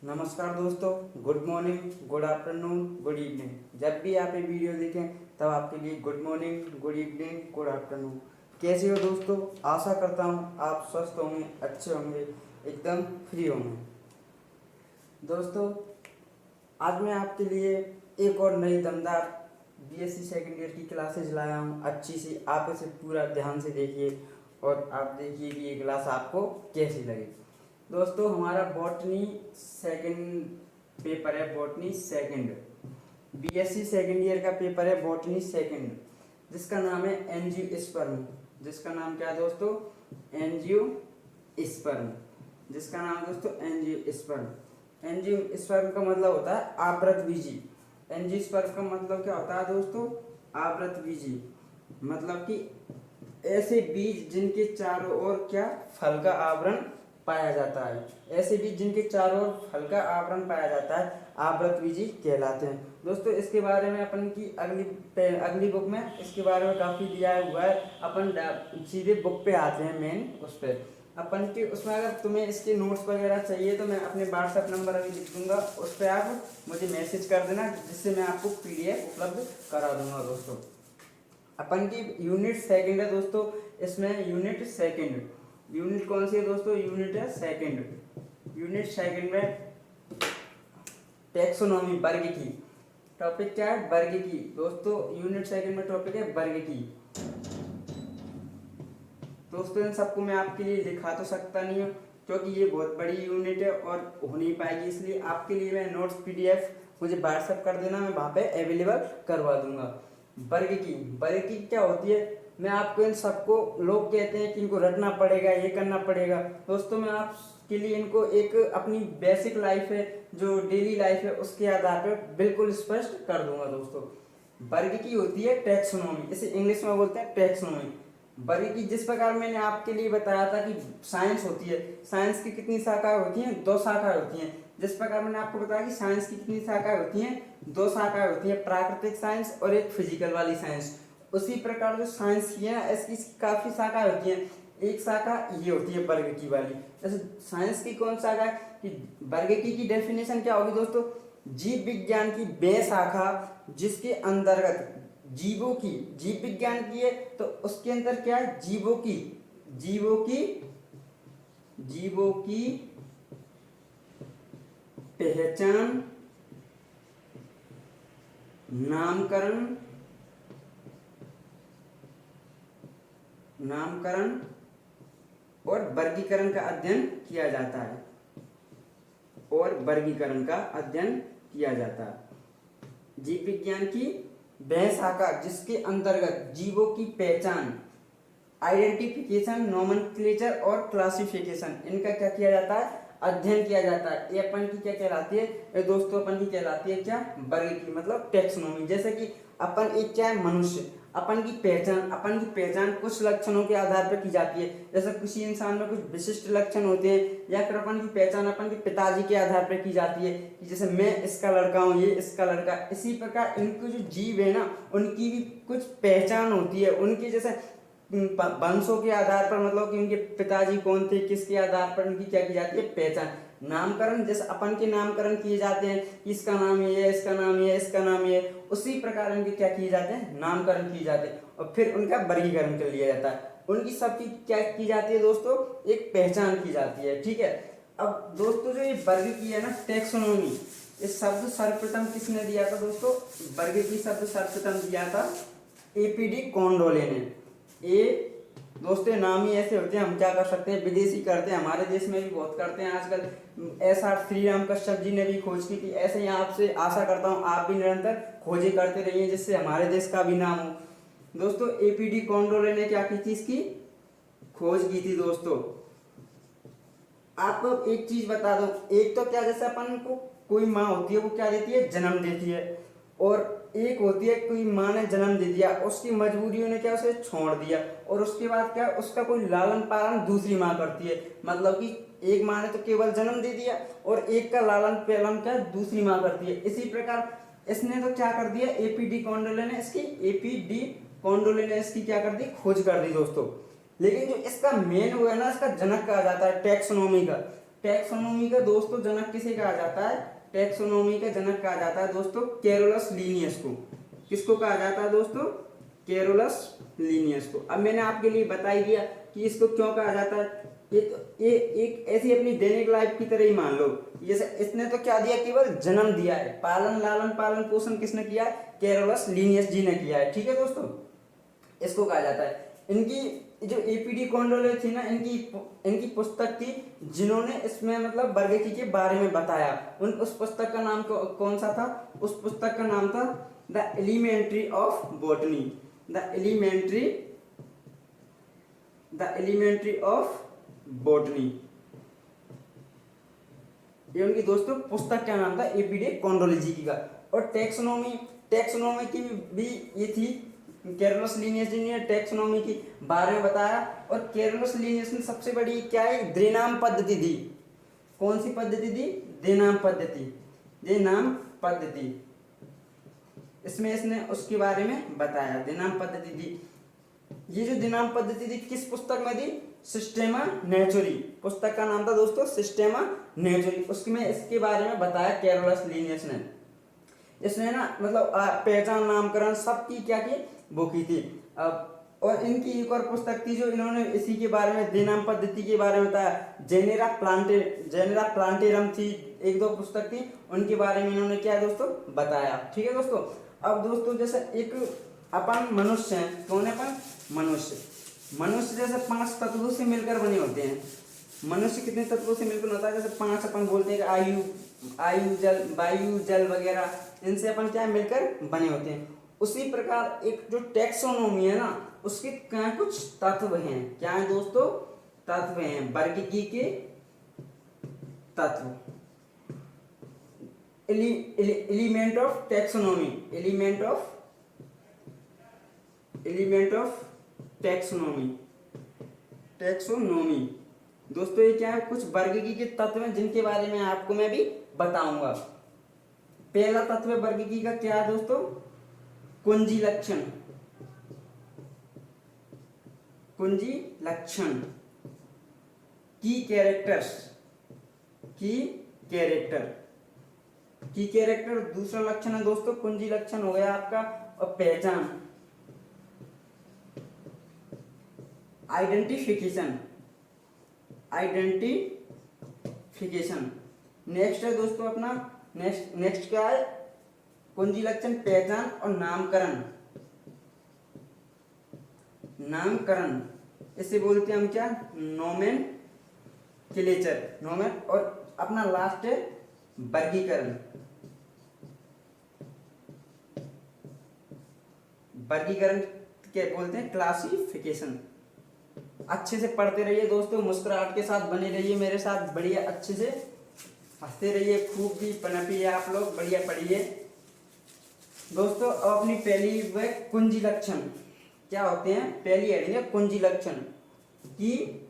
नमस्कार दोस्तों, good morning, good afternoon, good evening. जब भी आप ये वीडियो देखें तब आपके लिए good morning, good evening, good afternoon. कैसे हो दोस्तों? आशा करता हूँ आप स्वस्थ होंगे, अच्छे होंगे, एकदम फ्री होंगे। दोस्तों, आज मैं आपके लिए एक और नई दमदार बीएससी सेकेंड ईयर की क्लासेज लाया हूँ। अच्छी सी आप इसे पूरा ध्यान से देखिए और आप देखिए कि ये क्लास आपको कैसी लगे। दोस्तों, हमारा बॉटनी सेकंड पेपर है, botany second BSc second year का पेपर है, बॉटनी सेकंड, जिसका नाम है एंजियोस्पर्म। जिसका नाम क्या है दोस्तों? एंजियोस्पर्म। जिसका नाम दोस्तों एंजियोस्पर्म। एंजियोस्पर्म का मतलब होता है आवृतबीजी। एंजियोस्पर्म का मतलब क्या होता है दोस्तों? आवृतबीजी। मतलब कि ऐसे बीज जिनके चारों ओर क्या फल का आवरण पाया जाता है। ऐसे बीज जिनके चारों ओर फल का आवरण पाया जाता है आवृतबीजी कहलाते हैं। दोस्तों, इसके बारे में अपन की अगली बुक में इसके बारे में काफ़ी दिया हुआ है। अपन सीधे बुक पे आते हैं, मेन उस पर अपन के उसमें अगर तुम्हें इसके नोट्स वगैरह चाहिए तो मैं अपने व्हाट्सएप नंबर अभी लिख दूंगा, उस पर आप मुझे मैसेज कर देना, जिससे मैं आपको पीडीएफ उपलब्ध करा दूंगा। दोस्तों, अपन की यूनिट सेकंड है दोस्तों। इसमें यूनिट सेकंड, यूनिट कौन सी है दोस्तों? यूनिट है सेकंड। यूनिट सेकंड में टैक्सोनॉमी, वर्ग की। टॉपिक क्या है? वर्ग की। दोस्तों, यूनिट सेकंड में टॉपिक है वर्ग की। दोस्तों, इन सबको मैं आपके लिए लिखा तो सकता नहीं हूँ, क्योंकि ये बहुत बड़ी यूनिट है और हो नहीं पाएगी, इसलिए आपके लिए मैं नोट्स पीडीएफ मुझे व्हाट्सएप कर देना, मैं वहाँ पे अवेलेबल करवा दूंगा। वर्ग की, वर्ग की क्या होती है? मैं आपको इन सबको, लोग कहते हैं कि इनको रटना पड़ेगा, ये करना पड़ेगा। दोस्तों, मैं आपके लिए इनको एक अपनी बेसिक लाइफ है, जो डेली लाइफ है, उसके आधार पर बिल्कुल स्पष्ट कर दूंगा। दोस्तों, वर्ग की होती है टैक्सोनॉमी, इसे इंग्लिश में बोलते हैं टैक्सोनॉमी। वर्ग की जिस प्रकार मैंने आपके लिए बताया था कि साइंस होती है, साइंस की कितनी शाखाएं होती हैं? 2 शाखाएं होती हैं। जिस प्रकार मैंने आपको बताया कि साइंस की कितनी शाखाएं होती हैं? 2 शाखाएं होती हैं, प्राकृतिक साइंस और एक फिजिकल वाली साइंस। उसी प्रकार जो साइंस की है इसकी काफी शाखाएं होती हैं। एक शाखा ये होती है वर्ग की वाली। जैसे साइंस की कौन शाखा है कि वर्ग की डेफिनेशन क्या होगी दोस्तों? जीव विज्ञान की वह शाखा जिसके अंतर्गत जीवों की, जीव विज्ञान की है तो उसके अंदर क्या है? जीवों की, जीवों की, जीवों की पहचान, नामकरण, नामकरण और वर्गीकरण का अध्ययन किया जाता है, और वर्गीकरण का अध्ययन किया जाता है। जीव विज्ञान की वह शाखा जिसके अंतर्गत जीवों की पहचान, आइडेंटिफिकेशन, नोमेनक्लेचर और क्लासिफिकेशन, इनका क्या किया जाता है? अध्ययन किया जाता है। ये अपन की क्या कहलाती है? ये दोस्तों अपन की कहलाती है क्या? वर्ग की, मतलब टैक्सोनॉमी। जैसे कि अपन एक क्या है? मनुष्य। अपन की पहचान कुछ लक्षणों के आधार पर की जाती है। जैसे किसी इंसान में कुछ विशिष्ट लक्षण होते हैं, या फिर अपन की पहचान अपन के पिताजी के आधार पर की जाती है कि जैसे मैं इसका लड़का हूँ, ये इसका लड़का। इसी प्रकार इनके जो जीव है ना, उनकी भी कुछ पहचान होती है। उनकी जैसे वंशों के आधार पर, मतलब कि उनके पिताजी कौन थे, किसके आधार पर उनकी क्या की जाती है? पहचान। नामकरण, जैसे अपन के नामकरण किए जाते हैं, इसका नाम ये है, इसका नाम ये है, इसका नाम ये है, उसी प्रकार उनके क्या किए जाते हैं? नामकरण किए जाते हैं, और फिर उनका वर्गीकरण कर लिया जाता है। उनकी सबकी क्या की जाती है दोस्तों? एक पहचान की जाती है। ठीक है। अब दोस्तों, जो ये वर्ग की है ना, टैक्सोनॉमी, इस शब्द सर्वप्रथम किसने दिया था दोस्तों? वर्ग की शब्द सर्वप्रथम दिया था एपीडी कॉन्डोले ने। ये दोस्तों नाम ही ऐसे होते हैं, हम क्या कर सकते हैं? विदेशी करते हैं, हमारे देश में भी बहुत करते हैं आजकल। ऐसा श्री राम कश्यप जी ने भी खोज की थी। ऐसे ही आपसे आशा करता हूँ आप भी निरंतर खोजें करते रहिए, जिससे हमारे देश का भी नाम हो। दोस्तों, एपीडी कॉन्डोले ने क्या की थी? इसकी खोज की थी। दोस्तों, आपको एक चीज बता दो, एक तो क्या, जैसे अपन को कोई माँ होती है, वो क्या देती है? जन्म देती है। और एक होती है कोई माँ ने जन्म दे दिया, उसकी मजबूरियों ने क्या उसे छोड़ दिया, और उसके बाद क्या उसका कोई लालन पालन दूसरी माँ करती है। मतलब कि एक माँ ने तो केवल जन्म दे दिया, और एक का लालन पालन क्या दूसरी माँ करती है। इसी प्रकार इसने तो क्या कर दिया? एपीडी कॉन्डोले ने इसकी क्या कर दी? खोज कर दी दोस्तों। लेकिन जो इसका मेन वो है ना, इसका जनक कहा जाता है टैक्सोनॉमी का, टैक्सोनॉमी का दोस्तों जनक किसे कहा जाता है? टैक्सोनॉमी का जनक कहा जाता है दोस्तों केरोलस लिनियस को। किसको कहा जाता है दोस्तों? केरोलस लिनियस को। अब मैंने आपके लिए बता ही दिया कि इसको क्यों कहा जाता है। ये एक ऐसी अपनी दैनिक लाइफ की तरह ही मान लो, जैसे इसने तो क्या दिया, केवल जन्म दिया है, पालन लालन पालन पोषण किसने किया है? केरोलस लिनियस जी ने किया है। ठीक है दोस्तों, इसको कहा जाता है। इनकी जो एपीडी कॉन्डोले थी ना, इनकी पुस्तक थी जिन्होंने इसमें मतलब वर्गीकी के बारे में बताया। उस पुस्तक का नाम कौन सा था? उस पुस्तक का नाम था the elementary of botany. The elementary of botany, ये उनकी दोस्तों पुस्तक का नाम था एपीडी कॉन्डोलिजी का। और टैक्सोनॉमी की भी ये थी, केरोलस लिनियस जी ने टैक्सोनॉमी के बारे में बताया। और केरोलस लिनियस ने सबसे बड़ी क्या है, द्विनाम पद्धति दी। कौन सी पद्धति दी? द्विनाम पद्धति। इसमें इसने उसके बारे में बताया, द्विनाम पद्धति दी। ये जो द्विनाम पद्धति थी किस पुस्तक में दी? सिस्टेमा नेचुरी। पुस्तक का नाम था दोस्तों सिस्टेमा नेचुरी। उसमें इसके बारे में बताया केरोलस लिनियस ने। इसने ना मतलब पहचान नामकरण सबकी क्या की वो की थी। और इनकी एक और पुस्तक थी जो इन्होंने इसी के बारे में द्विनाम पद्धति के बारे में बताया, जेनेरा प्लांटेरम थी। एक दो पुस्तक थी, उनके बारे में इन्होंने क्या दोस्तों बताया। ठीक है दोस्तों। अब दोस्तों जैसे एक अपन मनुष्य हैं, कौन है अपन? मनुष्य जैसे 5 तत्वों से मिलकर बने होते हैं। मनुष्य कितने तत्वों से मिलकर होता है? जैसे 5 अपन बोलते हैं, आयु जल वायु जल वगैरह, इनसे अपन क्या मिलकर बने होते हैं। उसी प्रकार एक जो टैक्सोनॉमी है ना, उसके क्या कुछ तत्व हैं। क्या है दोस्तों? तत्व हैं, वर्गीकी के तत्व। Element of taxonomy, element of taxonomy दोस्तों ये क्या है? कुछ वर्गीकी के तत्व हैं जिनके बारे में आपको मैं भी बताऊंगा। पहला तत्व वर्गीकी का क्या है दोस्तों? कुंजी लक्षण। की कैरेक्टर दूसरा लक्षण है दोस्तों। कुंजी लक्षण हो गया आपका। और पहचान, आइडेंटिफिकेशन। नेक्स्ट है दोस्तों अपना, नेक्स्ट क्या है? कुंजी लक्षण, पहचान और नामकरण। इसे बोलते हैं हम क्या? नोमेनक्लेचर। और अपना लास्ट है वर्गीकरण। क्या बोलते हैं? क्लासिफिकेशन। अच्छे से पढ़ते रहिए दोस्तों, मुस्कुराहट के साथ बने रहिए मेरे साथ, बढ़िया अच्छे से हंसते रहिए, खूब भी पनपिए आप लोग, बढ़िया पढ़िए दोस्तों। अब अपनी पहली वह कुंजी लक्षण क्या होते हैं? पहली हेडिंग है कुंजी लक्षण की।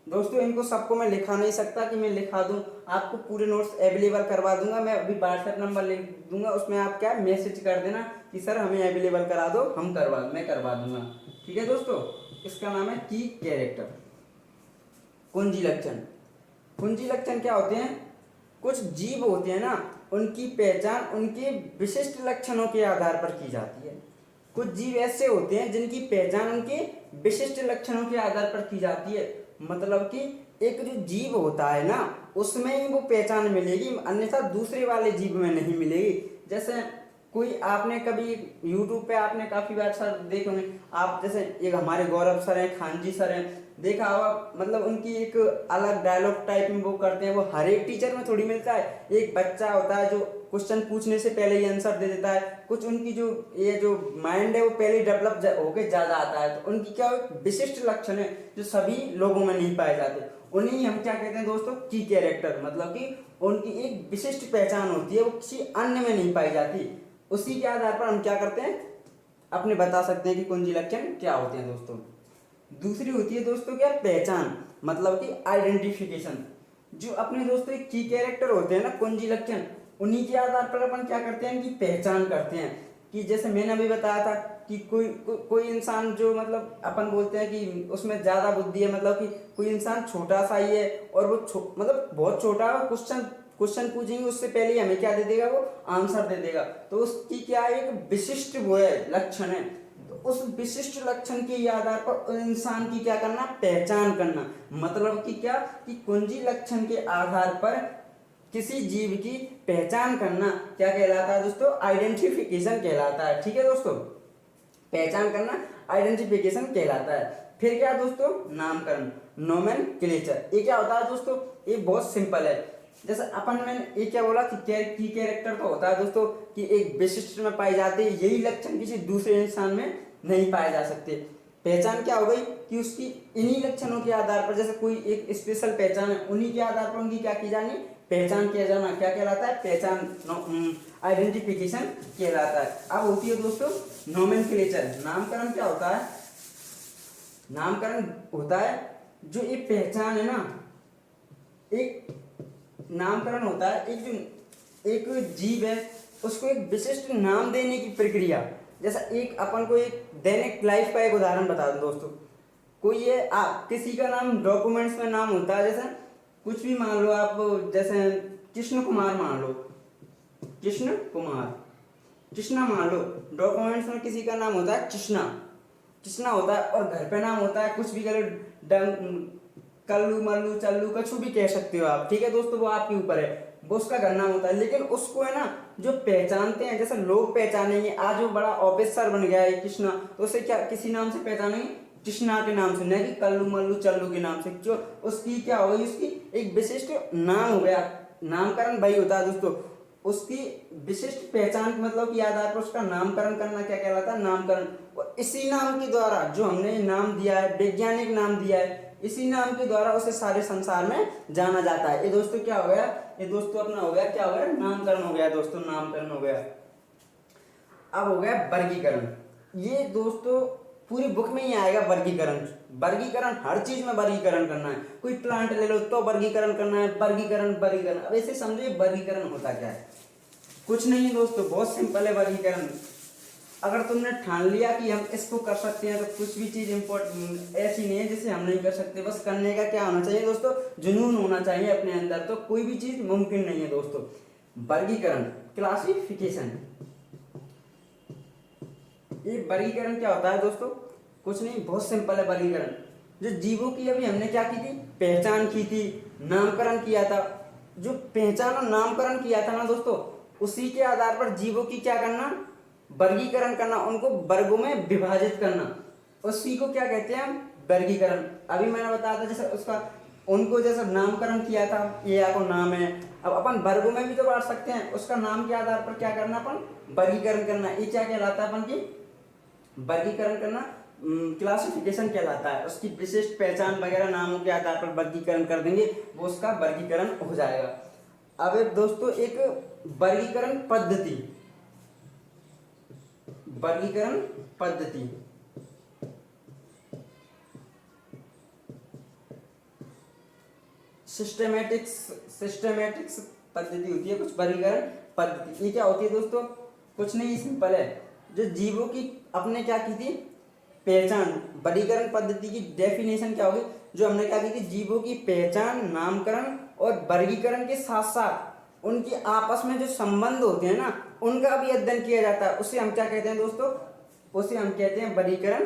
दोस्तों इनको सबको मैं लिखा नहीं सकता कि मैं लिखा दूं, आपको पूरे नोट्स अवेलेबल करवा दूंगा। मैं अभी व्हाट्सएप नंबर लिख दूंगा, उसमें आप क्या मैसेज कर देना कि सर हमें अवेलेबल करा दो, मैं करवा दूंगा। ठीक है दोस्तों, इसका नाम है की कैरेक्टर। कुंजी लक्षण क्या होते हैं? कुछ जीव होते हैं ना, उनकी पहचान उनके विशिष्ट लक्षणों के आधार पर की जाती है। कुछ जीव ऐसे होते हैं जिनकी पहचान उनके विशिष्ट लक्षणों के आधार पर की जाती है। मतलब कि एक जो जीव होता है ना, उसमें ही वो पहचान मिलेगी, अन्यथा दूसरे वाले जीव में नहीं मिलेगी। जैसे कोई आपने कभी YouTube पे आपने काफी बार सर देखे होंगे आप, जैसे एक हमारे गौरव सर हैं, खान जी सर हैं, देखा होगा, मतलब उनकी एक अलग डायलॉग टाइप में वो करते हैं। वो हर एक टीचर में थोड़ी मिलता है। एक बच्चा होता है जो क्वेश्चन पूछने से पहले ही आंसर दे देता है। कुछ उनकी जो माइंड है वो पहले डेवलप होके ज्यादा आता है। तो उनकी क्या विशिष्ट लक्षण है जो सभी लोगों में नहीं पाए जाते, उन्हीं हम क्या कहते हैं दोस्तों? की कैरेक्टर। मतलब कि उनकी एक विशिष्ट पहचान होती है, वो किसी अन्य में नहीं पाई जाती। उसी के आधार पर हम क्या करते हैं? अपने बता सकते हैं कि कुंजी लक्षण क्या होते हैं दोस्तों। दूसरी होती है दोस्तों क्या? पहचान, मतलब कि आइडेंटिफिकेशन। जो अपने दोस्तों एक की कैरेक्टर होते हैं ना, कुंजी लक्षण, उन्हीं के आधार पर अपन क्या करते हैं? कि पहचान करते हैं कि जैसे मैंने अभी बताया था कि कोई इंसान जो मतलब अपन बोलते हैं कि उसमें ज्यादा बुद्धि है, मतलब कि कोई इंसान छोटा सा ही है और वो मतलब बहुत छोटा है, क्वेश्चन क्वेश्चन पूछेंगे उससे पहले ही हमें क्या दे देगा, वो आंसर दे देगा। तो उसकी क्या एक विशिष्ट वो है, लक्षण है। तो उस विशिष्ट लक्षण के आधार पर उस इंसान की क्या करना, पहचान करना। मतलब कि क्या, कि कुंजी लक्षण के आधार पर किसी जीव की पहचान करना क्या कहलाता है दोस्तों, आइडेंटिफिकेशन कहलाता है। ठीक है दोस्तों, पहचान करना आइडेंटिफिकेशन कहलाता है। फिर क्या दोस्तों, नामकरण, नोमेनक्लेचर। ये क्या होता है दोस्तों, ये बहुत सिंपल है। जैसे अपन मैंने ये क्या बोला कि की कैरेक्टर तो होता है दोस्तों कि एक विशिष्ट में पाए जाते हैं, यही लक्षण किसी दूसरे इंसान में नहीं पाए जा सकते। पहचान क्या हो गई कि उसकी इन्हीं लक्षणों के आधार पर, जैसे कोई एक स्पेशल पहचान है, उन्हीं के आधार पर उनकी क्या की जानी, पहचान किया जाना। क्या कहलाता है, पहचान, आइडेंटिफिकेशन कहलाता है। अब होती है दोस्तों नोमेनक्लेचर। नामकरण क्या होता है, नामकरण होता है जो एक पहचान है ना, एक नामकरण होता है एक जो एक जीव है उसको एक विशिष्ट नाम देने की प्रक्रिया। जैसा एक अपन को एक दैनिक लाइफ का एक उदाहरण बता दूं दोस्तों, कोई है आप किसी का नाम डॉक्यूमेंट्स में नाम होता है, जैसे कुछ भी मान लो आप, जैसे कृष्ण कुमार मान लो, कृष्ण कुमार, कृष्णा मान लो। डॉक्यूमेंट्स में किसी का नाम होता है कृष्णा, कृष्णा होता है, और घर पे नाम होता है कुछ भी करो, कल्लू मल्लू चल्लू कुछ भी कह सकते हो आप। ठीक है दोस्तों, वो आपके ऊपर है, वो उसका घर नाम होता है। लेकिन उसको है ना जो पहचानते हैं, जैसे लोग पहचानेंगे, आज वो बड़ा ऑफिसर बन गया है कृष्णा, तो उसे क्या किसी नाम से पहचानेंगे, कृष्णा के नाम से, नहीं कि कल्लू मल्लू चल्लू के नाम से। जो उसकी क्या हो गई, उसकी एक विशिष्ट नाम हो गया। नामकरण वही होता है दोस्तों, उसकी विशिष्ट पहचान मतलब के आधार पर उसका नामकरण करना क्या कहलाता है, नामकरण। और इसी नाम के द्वारा जो हमने नाम दिया है, वैज्ञानिक नाम दिया है, इसी नाम के द्वारा उसे सारे संसार में जाना जाता है। ये दोस्तों क्या हो गया, ये दोस्तों अपना हो गया, क्या हो गया, नामकरण हो गया दोस्तों, नामकरण हो गया। अब हो गया वर्गीकरण। ये दोस्तों पूरी बुक में ही आएगा वर्गीकरण। वर्गीकरण हर चीज में वर्गीकरण करना है, कोई प्लांट ले लो तो वर्गीकरण करना है, वर्गीकरण वर्गीकरण। अब ऐसे समझिए वर्गीकरण होता क्या है, कुछ नहीं है दोस्तों, बहुत सिंपल है वर्गीकरण। अगर तुमने ठान लिया कि हम इसको कर सकते हैं, तो कुछ भी चीज इम्पोर्टेंट ऐसी नहीं है जिसे हम नहीं कर सकते। बस करने का क्या होना चाहिए दोस्तों, जुनून होना चाहिए अपने अंदर, तो कोई भी चीज मुमकिन नहीं है दोस्तों। वर्गीकरण, क्लासिफिकेशन। ये वर्गीकरण क्या होता है दोस्तों, कुछ नहीं, बहुत सिंपल है वर्गीकरण। जो जीवों की अभी हमने क्या की थी, पहचान की थी, नामकरण किया था। जो पहचान और नामकरण किया था ना दोस्तों, उसी के आधार पर जीवों की क्या करना, वर्गीकरण करना, उनको वर्गों में विभाजित करना, उसी को क्या कहते हैं हम, वर्गीकरण। अभी मैंने बताया था जैसे उसका, उनको जैसे नामकरण किया था, ये आपको नाम है। अब अपन वर्गों में भी तो बांट सकते हैं, उसका नाम के आधार पर क्या करना, अपन वर्गीकरण करना। ये क्या कहलाता है अपन की, वर्गीकरण करना, क्लासिफिकेशन कहलाता है। उसकी विशिष्ट पहचान वगैरह नामों के आधार पर वर्गीकरण कर देंगे, वो उसका वर्गीकरण हो जाएगा। अब दोस्तों एक वर्गीकरण पद्धति, वर्गीकरण पद्धति, सिस्टमैटिक्स, सिस्टमैटिक्स पद्धति होती है कुछ वर्गीकरण पद्धति। ये क्या होती है दोस्तों, कुछ नहीं, सिंपल है। जो जीवों की अपने क्या की थी, पहचान। वर्गीकरण पद्धति की डेफिनेशन क्या होगी, जो हमने क्या की थी, जीवों की पहचान, नामकरण और वर्गीकरण के साथ साथ उनकी आपस में जो संबंध होते हैं ना, उनका भी अध्ययन किया जाता है। उसे हम क्या कहते हैं दोस्तों, उसे हम कहते हैं वर्गीकरण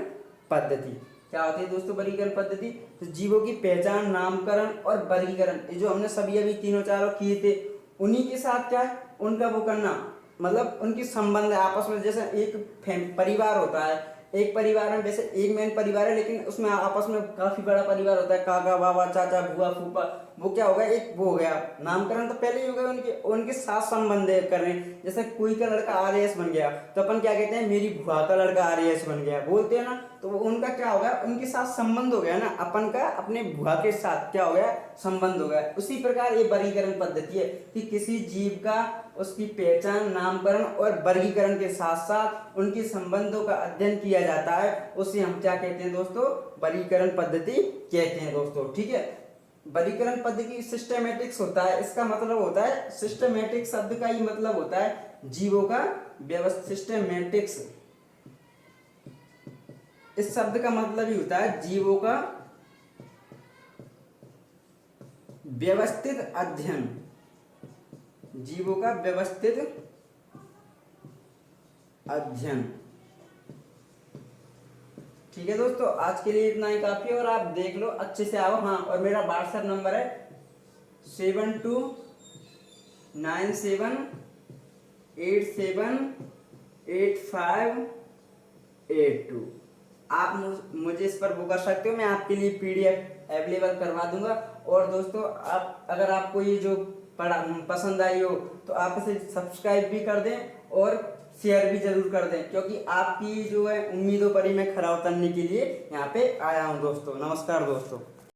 पद्धति। क्या होती है दोस्तों वर्गीकरण पद्धति, तो जीवों की पहचान, नामकरण और वर्गीकरण, ये जो हमने सभी अभी तीनों चारों किए थे, उन्हीं के साथ क्या है, उनका वो करना, मतलब उनकी संबंध है आपस में। जैसे एक परिवार होता है, एक परिवार में वैसे एक मेन परिवार है, लेकिन उसमें आपस में काफी बड़ा परिवार होता है, काका बाबा चाचा बुआ फूफा, वो क्या होगा, एक वो हो गया। नामकरण तो पहले ही हो गया, उनके उनके साथ संबंध कर रहे हैं। जैसे कोई का लड़का आरएएस बन गया, तो अपन क्या कहते हैं, मेरी बुआ का लड़का आरएएस बन गया, बोलते हैं ना। तो उनका क्या हो गया, उनके साथ संबंध हो गया ना, अपन का अपने बुआ के साथ क्या हो गया, संबंध हो गया। उसी प्रकार ये वर्गीकरण पद्धति है कि किसी जीव का उसकी पहचान, नामकरण और वर्गीकरण के साथ साथ उनके संबंधों का अध्ययन किया जाता है, उसे हम क्या कहते हैं दोस्तों, वर्गीकरण पद्धति कहते हैं दोस्तों। ठीक है, वर्गीकरण पद्धति सिस्टमैटिक्स होता है, इसका मतलब होता है, सिस्टमैटिक शब्द का ही मतलब होता है जीवों का व्यवस्थित। सिस्टमैटिक्स इस शब्द का मतलब ही होता है जीवों का व्यवस्थित अध्ययन, जीवों का व्यवस्थित अध्ययन। ठीक है दोस्तों, आज के लिए इतना ही काफी है, और आप देख लो अच्छे से आओ। हाँ, और मेरा व्हाट्सएप नंबर है 7297878582। आप मुझे इस पर वो कर सकते हो, मैं आपके लिए पीडीएफ अवेलेबल करवा दूंगा। और दोस्तों, आप अगर आपको ये जो पढ़ा पसंद आई हो तो आप इसे सब्सक्राइब भी कर दें और शेयर भी जरूर कर दें, क्योंकि आपकी जो है उम्मीदों पर ही मैं खरा उतरने के लिए यहाँ पे आया हूँ दोस्तों। नमस्कार दोस्तों।